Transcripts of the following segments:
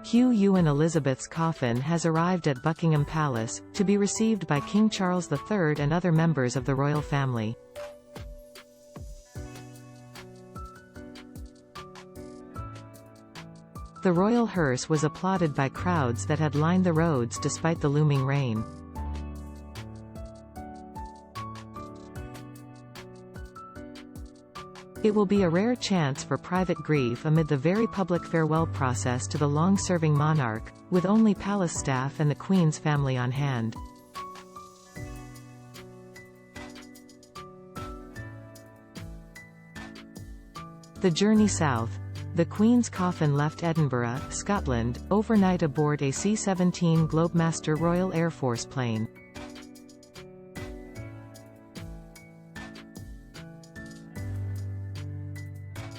Queen Elizabeth's coffin has arrived at Buckingham Palace, to be received by King Charles III and other members of the royal family. The royal hearse was applauded by crowds that had lined the roads despite the looming rain. It will be a rare chance for private grief amid the very public farewell process to the long-serving monarch, with only palace staff and the Queen's family on hand. The journey south. The Queen's coffin left Edinburgh, Scotland, overnight aboard a C-17 Globemaster Royal Air Force plane.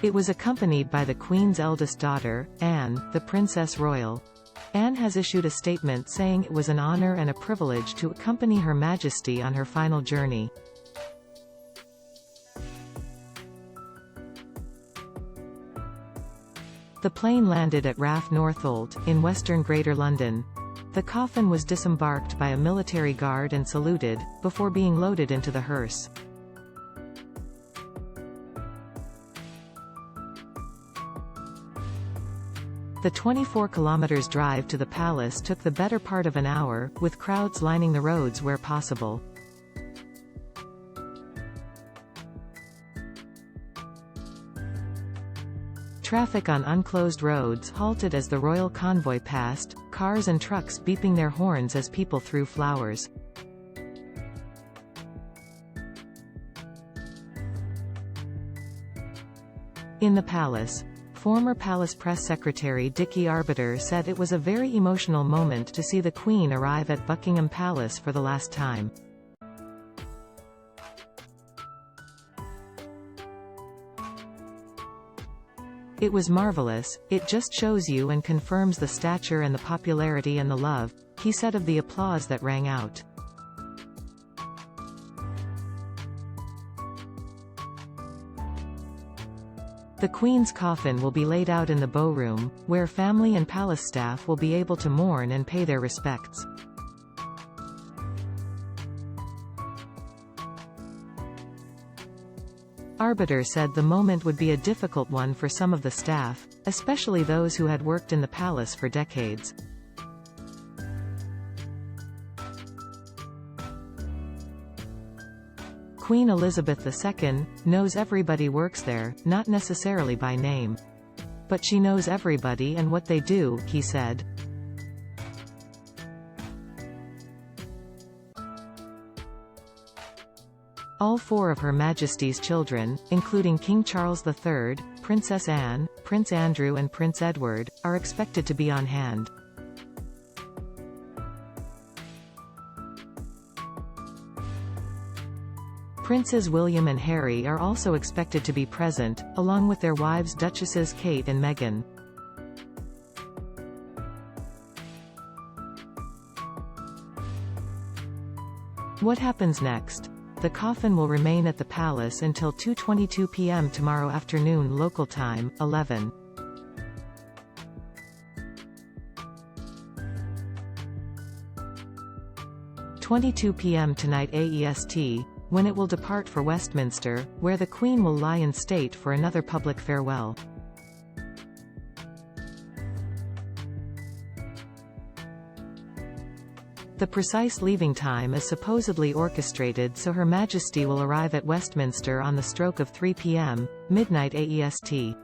It was accompanied by the Queen's eldest daughter, Anne, the Princess Royal. Anne has issued a statement saying it was an honor and a privilege to accompany Her Majesty on her final journey. The plane landed at RAF Northolt, in western Greater London. The coffin was disembarked by a military guard and saluted, before being loaded into the hearse. The 24-kilometers drive to the palace took the better part of an hour, with crowds lining the roads where possible. Traffic on unclosed roads halted as the royal convoy passed, cars and trucks beeping their horns as people threw flowers. In the palace. Former Palace Press Secretary Dickie Arbiter said it was a very emotional moment to see the Queen arrive at Buckingham Palace for the last time. It was marvelous, it just shows you and confirms the stature and the popularity and the love, he said of the applause that rang out. The Queen's coffin will be laid out in the Bow Room, where family and palace staff will be able to mourn and pay their respects. Arbiter said the moment would be a difficult one for some of the staff, especially those who had worked in the palace for decades. Queen Elizabeth II knows everybody works there, not necessarily by name. But she knows everybody and what they do, he said. All four of Her Majesty's children, including King Charles III, Princess Anne, Prince Andrew and Prince Edward, are expected to be on hand. Princes William and Harry are also expected to be present, along with their wives Duchesses Kate and Meghan. What happens next? The coffin will remain at the palace until 2:22 p.m. tomorrow afternoon local time, 11:22 p.m. tonight AEST, when it will depart for Westminster, where the Queen will lie in state for another public farewell. The precise leaving time is supposedly orchestrated so Her Majesty will arrive at Westminster on the stroke of 3 p.m., midnight AEST.